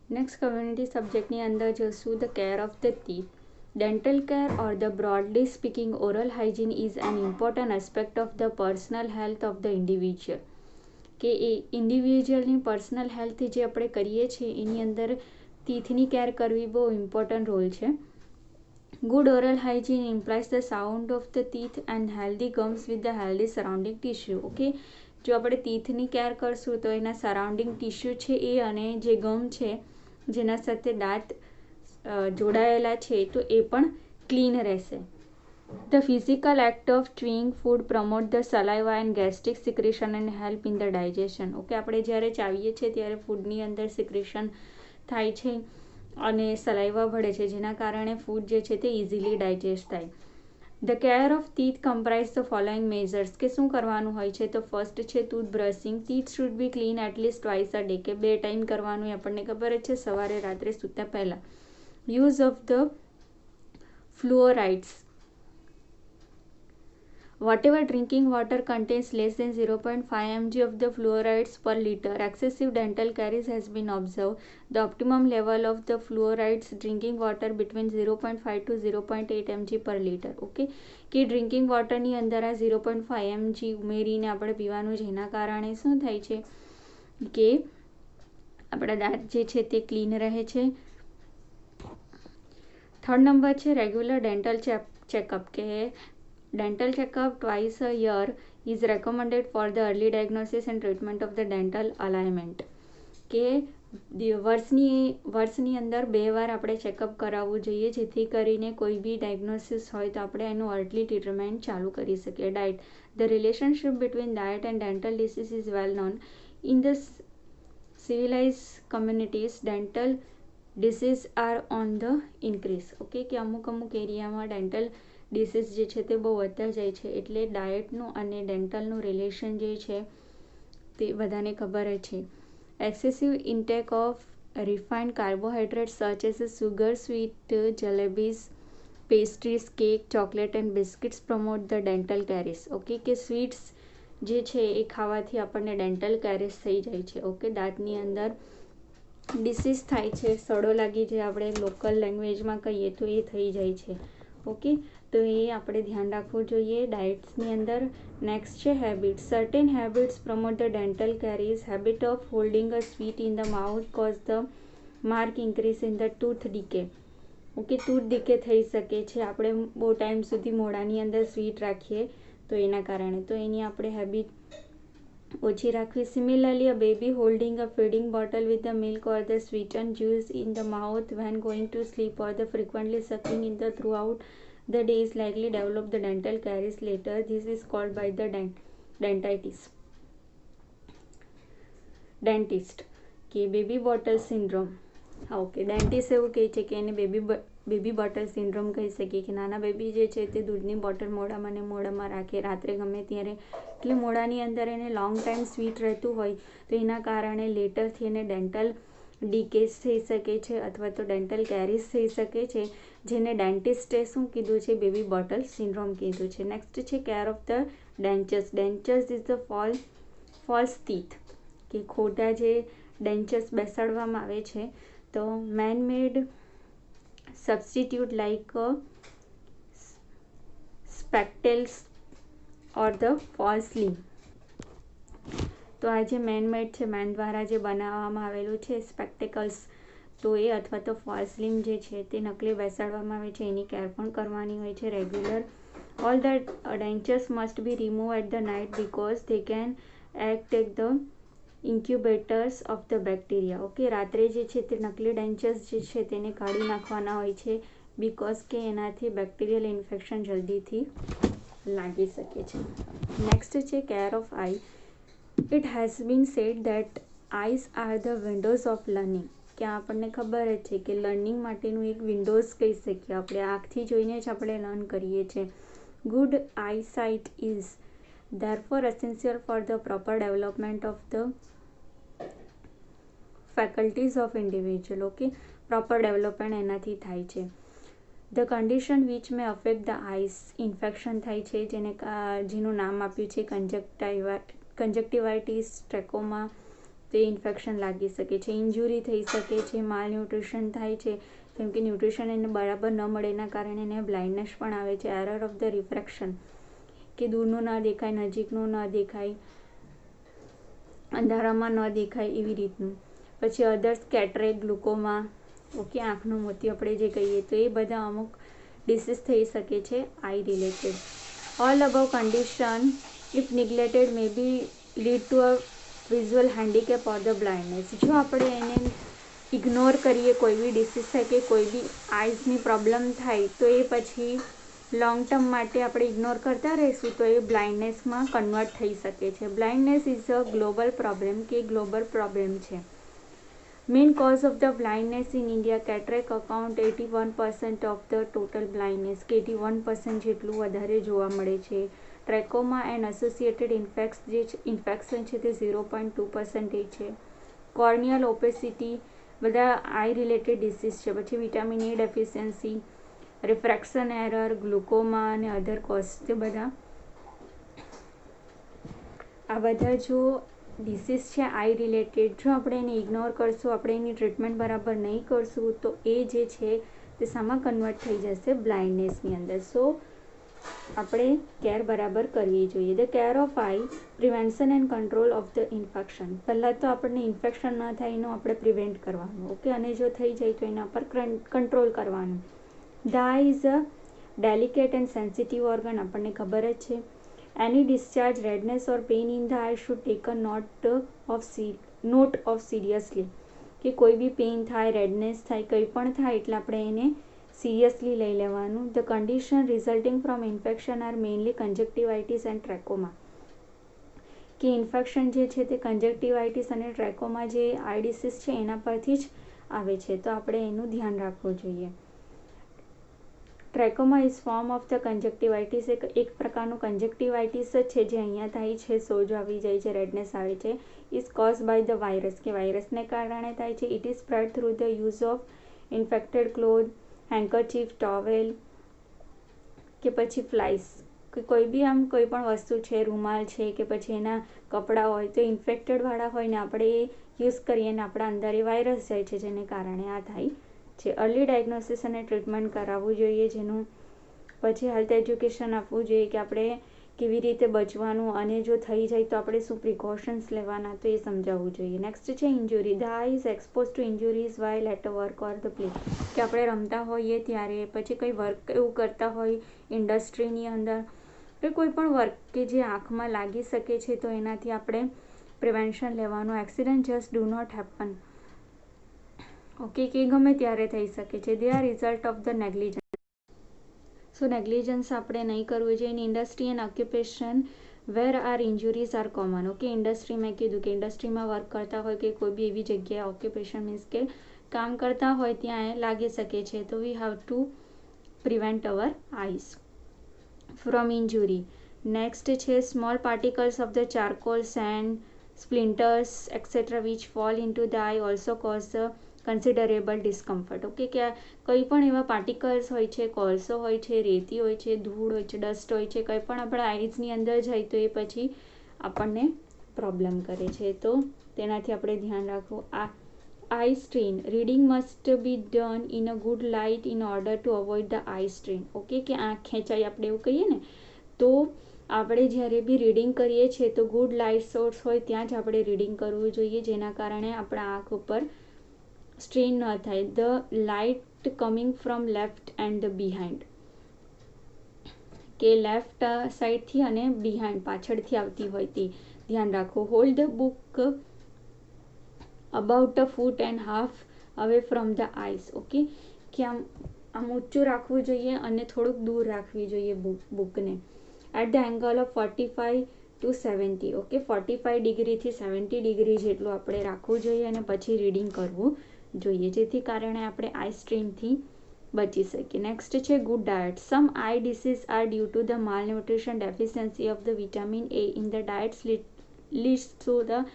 Next community સબ્જેક્ટની અંદર જોશું the care of the teeth. Dental care, or the broadly speaking, oral hygiene is an important aspect of the personal health of the individual. કે એ ઇન્ડિવિજ્યુઅલની personal health જે આપણે કરીએ છીએ એની અંદર ટીથની care કરવી બહુ ઇમ્પોર્ટન્ટ રોલ છે. Good oral hygiene implies the sound of the teeth and healthy gums with the healthy surrounding tissue. Okay, જો આપણે ટીથની કેર કરશું તો એના સરાઉન્ડિંગ ટીશ્યુ છે એ અને જે ગમ છે જેના સાથે દાંત જોડાયેલા છે તો એ પણ ક્લીન રહેશે. The physical act of chewing food promote the saliva and gastric secretion and help in the digestion. Okay, આપણે જ્યારે ચાવીએ છીએ ત્યારે ફૂડની અંદર સિક્રેશન થાય છે અને સલાઈવા ભળે છે જેના કારણે ફૂડ જે છે તે ઇઝીલી ડાયજેસ્ટ થાય. The care of teeth comprise the following measures. કે શું કરવાનું હોય છે તો ફર્સ્ટ છે tooth brushing. Teeth should be clean at least twice a day, કે 2 ટાઈમ કરવાનું એ આપણને ખબર જ છે, સવારે રાત્રે સૂતા પહેલાં. Use of the fluorides. Whatever drinking water contains less than 0.5 mg of the fluorides per liter. Excessive dental caries has been observed. The optimum level of the fluorides drinking water between 0.5 to 0.8 mg per liter. Okay, કે drinking વોટરની અંદર આ 0.5 mg ઉમેરીને આપણે પીવાનું, જેના કારણે શું થાય છે કે આપણા દાંત જે છે તે ક્લીન રહે છે. થર્ડ નંબર છે રેગ્યુલર ડેન્ટલ ચેકઅપ. કે dental checkup twice a year is recommended for the early diagnosis and treatment of the dental alignment. કે વર્ષની અંદર 2 વાર આપણે ચેકઅપ કરાવવું જોઈએ જેથી કરીને કોઈ બી ડાયગ્નોસિસ હોય તો આપણે એનું અર્લી ટ્રીટમેન્ટ ચાલુ કરી શકીએ. Diet. The relationship between diet and dental disease is well known. In the civilise communities dental disease are on the increase. Okay, કે અમુક એરિયામાં ડેન્ટલ ડિસીઝ જે છે તે બહુ વધતા જાય છે, એટલે ડાયટનું અને ડેન્ટલનું રિલેશન જે છે તે બધાને ખબર જ છે. Excessive intake of refined carbohydrates such as sugar, sweet, jalebis, pastries, cake, chocolate and biscuits promote the dental caries. Okay, કે સ્વીટ્સ જે છે એ ખાવાથી આપણને ડેન્ટલ કેરીસ થઈ જાય છે. ઓકે, દાંતની અંદર ડિસીઝ થાય છે, સડો લાગી જાય, આપણે લોકલ લેંગ્વેજમાં કહીએ તો એ થઈ જાય છે. ઓકે, તો એ આપણે ધ્યાન રાખવું જોઈએ ડાયટ્સની અંદર. નેક્સ્ટ છે habits. Certain habits promote the dental caries. Habit of holding a sweet in the mouth cause the mark increase in the tooth decay. Okay, tooth decay થઈ શકે છે આપણે બહુ ટાઈમ સુધી મોઢાની અંદર સ્વીટ રાખીએ તો એના કારણે, તો એની આપણે હેબિટ ઓછી રાખવી. Similarly a baby holding a feeding bottle with the milk or the sweeten juice in the mouth when going to sleep or the frequently sucking in the throughout the day is likely develop the dental caries later. This is called by the dentist કે baby bottle syndrome. Okay, dentist એવું કહે છે કે એને baby bottle syndrome કહી શકીએ, કે નાના બેબી જે છે તે દૂધની બોટલ મોઢામાં રાખે રાત્રે ગમે ત્યારે, એટલે મોઢાની અંદર એને લોંગ ટાઈમ સ્વીટ રહેતું હોય તો એના કારણે લેટરથી એને ડેન્ટલ ડીકેસ થઈ શકે છે અથવા તો ડેન્ટલ કેરીસ થઈ શકે છે, જેને ડેન્ટિસ્ટે શું કીધું છે, બેબી બોટલ સિન્ડ્રોમ કીધું છે. નેક્સ્ટ છે care of the dentures. Dentures is the false teeth. કે ખોટા જે ડેન્ચર્સ બેસાડવામાં આવે છે તો man made substitute like spectacles or the false limb. તો આ જે મેડ છે, મેન દ્વારા જે બનાવવામાં આવેલું છે સ્પેક્ટેકલ્સ, તો એ અથવા તો ફોલ્સ લીમ જે છે તે નકલી બેસાડવામાં આવે છે, એની કેર પણ કરવાની હોય છે regular. All the dentures must be remove at the night because they can act at the incubators of the bacteria. Okay, રાત્રે જે છે તે નકલી ડેન્ચર્સ જે છે તેને કાઢી નાખવાના હોય છે બીકોઝ કે એનાથી બેક્ટેરિયલ ઇન્ફેક્શન જલ્દીથી લાગી શકે છે. નેક્સ્ટ છે care of I. It has been sad that eyes are the Windows of learning. કે આપણને ખબર જ છે કે લર્નિંગ માટેનું એક વિન્ડોઝ કહી શકીએ આપણે, આંખથી જોઈને જ આપણે લર્ન કરીએ છીએ. Good eyesight is therefore essential for the proper development of the faculties of individual. Okay, proper development એનાથી થાય છે. The condition which may affect the eyes. Infection થાય છે જેનું નામ આપ્યું છે કંજક્ટિવાઇટિસ, ટ્રેકોમા, તે ઇન્ફેક્શન લાગી શકે છે, ઇન્જુરી થઈ શકે છે, માલ ન્યુટ્રિશન થાય છે, કેમ કે ન્યુટ્રિશન એને બરાબર ન મળે એના કારણે એને બ્લાઇન્ડનેસ પણ આવે છે. એરર ઓફ ધ રિફ્રેક્શન, કે દૂરનું ન દેખાય, નજીકનું ન દેખાય, અંધારામાં ન દેખાય, એવી રીતનું. પછી અધર્સ કેટરેક, ગ્લુકોમા, ઓકે, આંખનું મોતિયો આપણે જે કહીએ, તો એ બધા અમુક ડિસીઝ થઈ શકે છે eye related. All above condition if neglected may be lead to a visual handicap or the blindness. જો આપણે એને ઇગ્નોર કરીએ, કોઈ બી ડિસીઝ થાય કે કોઈ બી આઈઝની પ્રોબ્લેમ થાય, તો એ પછી લોંગ ટર્મ માટે આપણે ઇગ્નોર કરતા રહીશું તો એ બ્લાઇન્ડનેસમાં કન્વર્ટ થઈ શકે છે. Blindness is a global problem, કે ગ્લોબલ પ્રોબ્લેમ છે. Main cause of the blindness in India, cataract account 81% of the total blindness, કે 81% જેટલું વધારે જોવા મળે છે. ટ્રેકોમા એન્ડ એસોસિએટેડ ઇન્ફેક્શન છે તે 0.2% છે. કોર્નિયલ ઓપેસિટી, બધા આઈ રિલેટેડ ડિસીઝ છે. પછી vitamin A deficiency, refraction error, glaucoma અને અધર કોઝ, તે બધા આ બધા જો ડિસીઝ છે આઈ રિલેટેડ, જો આપણે એને ઇગ્નોર કરશું, આપણે એની ટ્રીટમેન્ટ બરાબર નહીં કરશું, તો એ જે છે તે શામાં કન્વર્ટ થઈ જશે? બ્લાઇન્ડનેસની અંદર. સો આપણે કેર બરાબર કરવી જોઈએ. The care of I, prevention and control of the infection. પહેલાં તો આપણને ઇન્ફેક્શન ન થાય એનું આપણે પ્રિવેન્ટ કરવાનું, ઓકે, અને જો થઈ જાય તો એના પર કંટ્રોલ કરવાનું. The eye is a delicate and sensitive organ, આપણને ખબર જ છે. Any discharge, redness or pain in the eye should take a note of seriously, કે કોઈ બી પેઇન થાય, રેડનેસ થાય, કંઈ પણ થાય એટલે આપણે એને સિરિયસલી લઈ લેવાનું. The condition resulting from infection are mainly conjunctivitis and trachoma, કે ઇન્ફેક્શન જે છે તે કંજક્ટિવાઇટિસ અને ટ્રેકોમા જે આઈ ડિસીઝ છે એના પરથી જ આવે છે, તો આપણે એનું ધ્યાન રાખવું જોઈએ. ટ્રેકોમા ઇઝ ફોર્મ ઓફ ધ કંજક્ટિવાઇટિસ, એક પ્રકારનું કંજક્ટિવાઇટિસ જ છે જે અહીંયા થાય છે, સોજો આવી જાય છે, રેડનેસ આવે છે. Is cause by the virus, કે વાયરસને કારણે થાય છે. It is spread through the use of infected cloth, handkerchief, towel, કે પછી ફ્લાઇસ, કે કોઈ બી આમ કોઈ પણ વસ્તુ છે, રૂમાલ છે, કે પછી એના કપડાં હોય તો ઇન્ફેક્ટેડવાળા હોય ને આપણે એ યુઝ કરીએ ને આપણા અંદર એ વાયરસ જાય છે, જેને કારણે આ થાય છે. અર્લી ડાયગ્નોસિસ અને ટ્રીટમેન્ટ કરાવવું જોઈએ, જેનું પછી હેલ્થ એજ્યુકેશન આપવું જોઈએ કે આપણે કેવી રીતે બચવાનું, અને જો થઈ જાય તો આપણે શું પ્રિકોશન્સ લેવાના, તો એ સમજાવવું જોઈએ. નેક્સ્ટ છે injury. The eye is expose to injuries while at work or the play, કે આપણે રમતા હોઈએ ત્યારે, પછી કંઈ વર્ક એવું કરતા હોય ઇન્ડસ્ટ્રીની અંદર, કે કોઈ પણ વર્ક કે જે આંખમાં લાગી શકે છે, તો એનાથી આપણે પ્રિવેન્શન લેવાનું. Accident just do not happen, okay, કે ગમે ત્યારે થઈ શકે છે. They are result of the negligence. So negligence આપણે નહીં કરવું જોઈએ. In industry and occupation where are injuries are common, okay, industry મેં કીધું કે ઇન્ડસ્ટ્રીમાં વર્ક કરતા હોય કે કોઈ બી એવી જગ્યાએ, ઓક્યુપેશન મીન્સ કે કામ કરતા હોય ત્યાં એ લાગી શકે છે, તો we have to prevent our eyes from injury. Next છે small particles of the charcoal, sand, splinters etcetera which fall into the eye also cause considerable discomfort, okay, કે કંઈ પણ એવા પાર્ટિકલ્સ હોય છે, કોલસો હોય છે, રેતી હોય છે, ધૂળ હોય છે, ડસ્ટ હોય છે, કંઈ પણ આપણા આઈઝની અંદર જાય તો એ પછી આપણને પ્રોબ્લેમ કરે છે, તો તેનાથી આપણે ધ્યાન રાખવું. Eye strain, reading must be done in a good light in order to avoid the eye strain, okay, કે આંખ ખેંચાઈ આપણે એવું કહીએ ને, તો આપણે જ્યારે બી રીડિંગ કરીએ છીએ તો ગુડ લાઇટ સોર્સ હોય ત્યાં જ આપણે રીડિંગ કરવું જોઈએ, જેના કારણે આપણા આંખ ઉપર સ્ટ્રેન ન થાય. The light coming from left and the behind, કે લેફ્ટ સાઈડથી અને બિહાઇન્ડ પાછળથી આવતી હોય તે ધ્યાન રાખવું. Hold the book about the foot and half away from the eyes, okay, કે આમ ઊંચું રાખવું જોઈએ અને થોડુંક દૂર રાખવી જોઈએ બુકને. At the angle of 45 to 70, okay, 45 ડિગ્રીથી 70 ડિગ્રી જેટલું આપણે રાખવું જોઈએ અને પછી રીડિંગ કરવું જોઈએ, જેથી કારણે આપણે આઈ સ્ટ્રેનથી બચી શકીએ. નેક્સ્ટ છે good diet. Some eye disease are due to the malnutrition deficiency of the vitamin A in the diets leads to the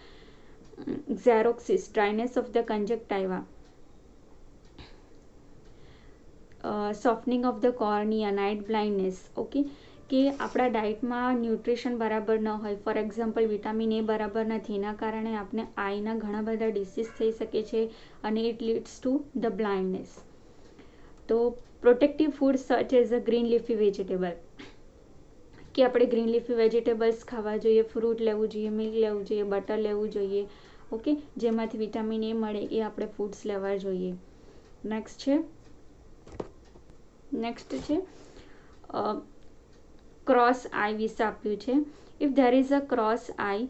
xeroxis, dryness of the conjunctiva, softening of the cornea, night blindness, okay, કે આપણા ડાયટમાં nutrition બરાબર ન હોય, for example vitamin A બરાબર નથી, એના કારણે આપણે આઈના ઘણા બધા ડિસીઝ થઈ શકે છે અને it leads to the blindness. તો protective food such as a green leafy vegetable, કે આપણે ગ્રીન લીફી વેજીટેબલ્સ ખાવા જોઈએ, ફ્રૂટ લેવું જોઈએ, મિલ્ક લેવું જોઈએ, બટર લેવું જોઈએ, ઓકે, જેમાંથી વિટામિન એ મળે એ આપણે ફૂડ્સ લેવા જોઈએ. નેક્સ્ટ છે ક્રોસ આઈ વિશે આપ્યું છે. If there is a cross I,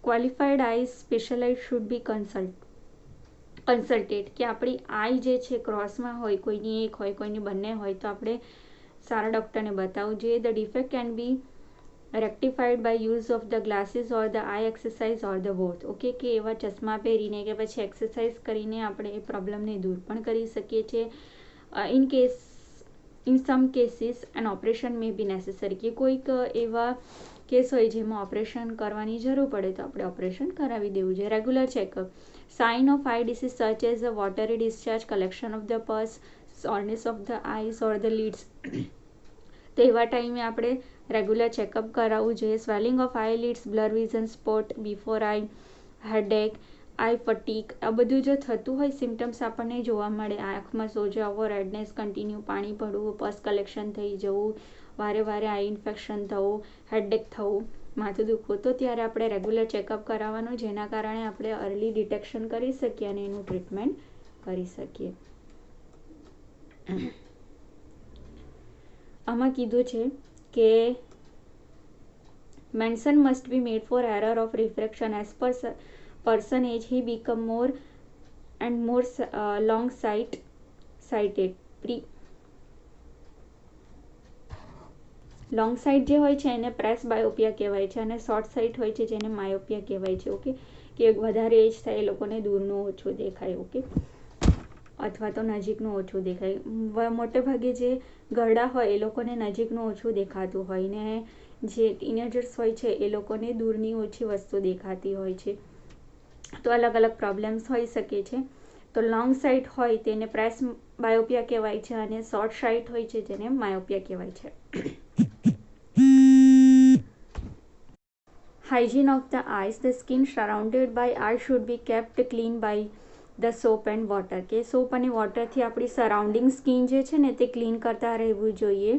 qualified I specialise should be consulted, કે આપણી આઈ જે છે ક્રોસમાં હોય, કોઈની એક હોય, કોઈની બંને હોય, તો આપણે સારા ડૉક્ટરને બતાવવું જોઈએ. The defect can be rectified by use of the glasses or the eye exercise or the both, okay, કે એવા ચશ્મા પહેરીને કે પછી એક્સરસાઇઝ કરીને આપણે એ પ્રોબ્લેમને દૂર પણ કરી શકીએ છીએ. In some cases an operation may be necessary, કે કોઈક એવા કેસ હોય જેમાં ઓપરેશન કરવાની જરૂર પડે તો આપણે ઓપરેશન કરાવી દેવું જોઈએ. Regular checkup. Sign of eye disease such as a watery discharge, collection of the pus, soreness of the eyes or the lids, તો એવા ટાઈમે આપણે રેગ્યુલર ચેકઅપ કરાવવું જોઈએ. Swelling of eye lids, blur vision, spot before eye, headache, eye fatigue, આ બધું જો થતું હોય સિમ્ટમ્સ આપણને જોવા મળે, આંખમાં સોજો આવવો, રેડનેસ, કન્ટિન્યુ પાણી પડવું, પસ કલેક્શન થઈ જવું, વારે વારે આઈ ઇન્ફેક્શન થવું, હેડેક થવું, માથું દુખવું, તો ત્યારે આપણે રેગ્યુલર ચેકઅપ કરાવવાનું, જેના કારણે આપણે અર્લી ડિટેક્શન કરી શકીએ અને એનું ટ્રીટમેન્ટ કરી શકીએ. આમાં કીધું છે કે mention must be made for error of refraction as per person age he become more and more long sighted. Long site જે હોય છે એને પ્રેસ બાયોપિયા કહેવાય છે અને શોર્ટ સાઇટ હોય છે જેને માયોપિયા કહેવાય છે. ઓકે, કે વધારે એજ થાય એ લોકોને દૂરનું ઓછું દેખાય, ઓકે, અથવા તો નજીકનું ઓછું દેખાય. મોટે ભાગે જે ઘરડા હોય એ લોકોને નજીકનું ઓછું દેખાતું હોય ને જે ટીનેજર્સ હોય છે એ લોકોને દૂરની ઓછી વસ્તુ દેખાતી હોય છે. તો અલગ અલગ પ્રોબ્લેમ્સ હોઈ શકે છે. તો લોંગ સાઇટ હોય તેને પ્રેસ બાયોપિયા કહેવાય છે અને શોર્ટ સાઇટ હોય છે જેને માયોપિયા કહેવાય છે. Hygiene of the eyes. The skin surrounded by eye should be kept clean by the soap and water, કે સોપ અને વોટરથી આપણી સરાઉન્ડિંગ સ્કિન જે છે ને તે ક્લીન કરતા રહેવું જોઈએ.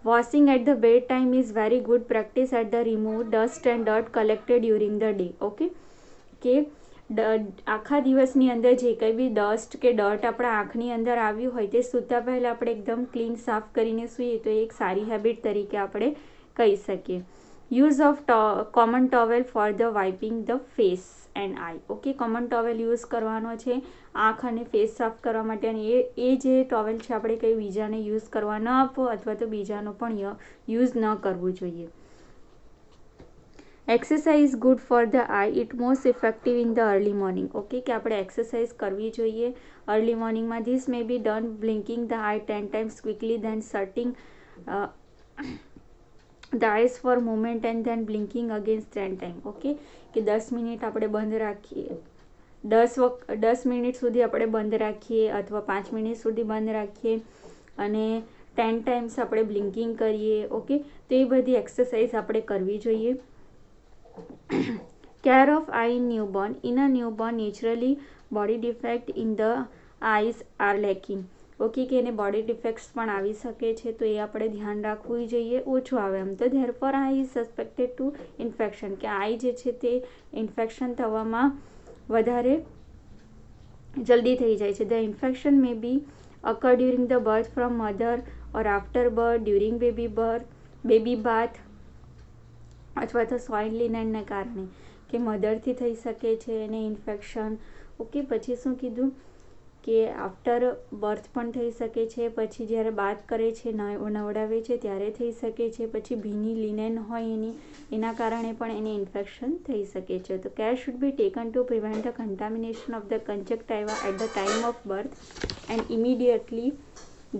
Washing at the bedtime is very good practice at the remove dust and dirt collected during the day. Okay, કે આખા દિવસની અંદર જે કંઈ બી ડસ્ટ કે ડર્ટ આપણા આંખની અંદર આવ્યું હોય તે સૂતા પહેલાં આપણે એકદમ ક્લીન સાફ કરીને સૂઈએ તો એક સારી હેબિટ તરીકે આપણે કહી શકીએ. Use of common towel for the wiping the face and eye. Okay, common towel use કરવાનો છે આંખ અને ફેસ સાફ કરવા માટે, અને એ જે ટોવેલ છે આપણે કંઈ બીજાને યુઝ કરવા ન આપવો અથવા તો બીજાનો પણ યુઝ ન કરવું જોઈએ. Exercise good for the eye, it most effective in the early morning. Okay, કે આપણે એક્સરસાઇઝ કરવી જોઈએ અર્લી મોર્નિંગમાં. This may be done blinking the eye 10 times quickly, then shutting the eyes for moment and then blinking again 10 times. Okay, કે 10 minute આપણે બંધ રાખીએ, 10 minute સુધી આપણે બંધ રાખીએ અથવા 5 મિનિટ સુધી બંધ રાખીએ અને 10 times આપણે બ્લિંકિંગ કરીએ. ઓકે, તો એ બધી એક્સરસાઇઝ આપણે કરવી જોઈએ. Care of eye in newborn. In a newborn naturally body defect in the eyes are lacking. Okay, કે એને બોડી ડિફેક્ટ્સ પણ આવી શકે છે તો એ આપણે ધ્યાન રાખવું જોઈએ, ઓછું આવે એમ તો. Therefore eye is suspected to infection, કે આઈ જે છે તે ઇન્ફેક્શન થવામાં વધારે જલ્દી થઈ જાય છે. The infection may be occur during the birth from mother or after birth, during baby bath અથવા તો સોઇલ લિનનને કારણે, કે મધરથી થઈ શકે છે એને ઇન્ફેક્શન. ઓકે, પછી શું કીધું કે આફ્ટર બર્થ પણ થઈ શકે છે, પછી જ્યારે બાથ કરે છે નવડાવે છે ત્યારે થઈ શકે છે, પછી ભીની લિનેન હોય એના કારણે પણ એને ઇન્ફેક્શન થઈ શકે છે. તો care should be taken to prevent the contamination of the conjunctiva at the time of birth and immediately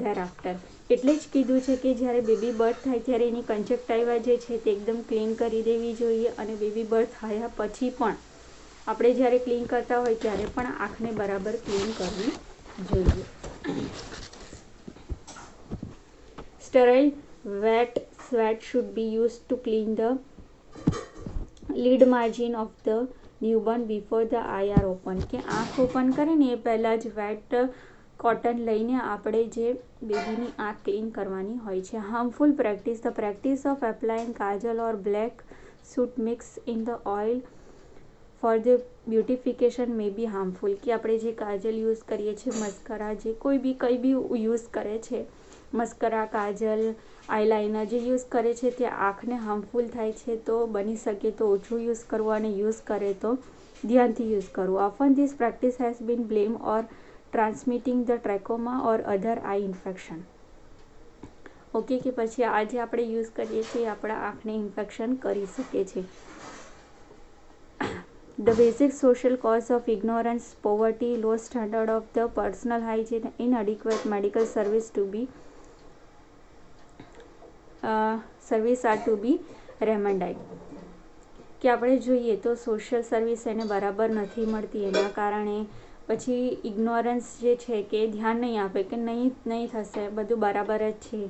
thereafter. એટલે જ કીધું છે કે જ્યારે બેબી બર્થ થાય ત્યારે એની કંજક્ટાઇવા જે છે તે એકદમ ક્લીન કરી દેવી જોઈએ અને બેબી બર્થ થયા પછી પણ આપણે જ્યારે ક્લીન કરતા હોય ત્યારે પણ આંખને બરાબર ક્લીન કરવી જોઈએ. Sterile wet swat should be used to clean the lid margin of the newborn before the eye are open. કે આંખ ઓપન કરે ને એ પહેલાં જ વેટ કોટન લઈને આપણે જે બેબીની આંખ ક્લીન કરવાની હોય છે. Harmful practice, the practice of applying kajal or black soot mix in the oil for the beautification may be harmful. કે આપણે જે કાજલ યુઝ કરીએ છીએ, મસ્કરા, જે કોઈ બી કંઈ બી યુઝ કરે છે, મસ્કરા, કાજલ, આઈલાઇનર જે યુઝ કરે છે તે આંખને હાર્મફુલ થાય છે. તો બની શકે તો ઓછું યુઝ કરવું અને યુઝ કરે તો ધ્યાનથી યુઝ કરવું. Often this practice has been blame or transmitting the trachoma or other eye infection. Okay, કે પછી આ જે આપણે યુઝ કરીએ છીએ આપણા આંખને ઇન્ફેક્શન કરી શકે છે. The basic social cause of ignorance, poverty, low standard of the personal hygiene, inadequate medical service are to be remedied. કે આપણે જોઈએ તો સોશિયલ સર્વિસ એને બરાબર નથી મળતી, એના કારણે પછી ઇગ્નોરન્સ જે છે કે ધ્યાન નહીં આપે કે નહીં થશે, બધું બરાબર જ છે.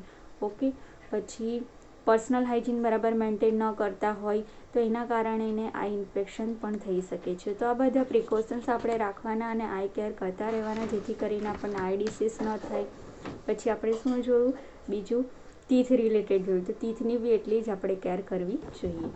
ઓકે, પછી પર્સનલ હાઇજીન બરાબર મેન્ટેન ન કરતા હોય તો એના કારણે એને આઈ ઇન્ફેક્શન પણ થઈ શકે છે. તો આ બધા પ્રિકોશન્સ આપણે રાખવાના અને આઈ કેર કરતા રહેવાના, જેથી કરીને આપણને આઈ ડિસીઝ ન થાય. પછી આપણે શું જોયું બીજું, ટીથ રિલેટેડ જોયું, તો ટીથની બી એટલી જ આપણે કેર કરવી જોઈએ.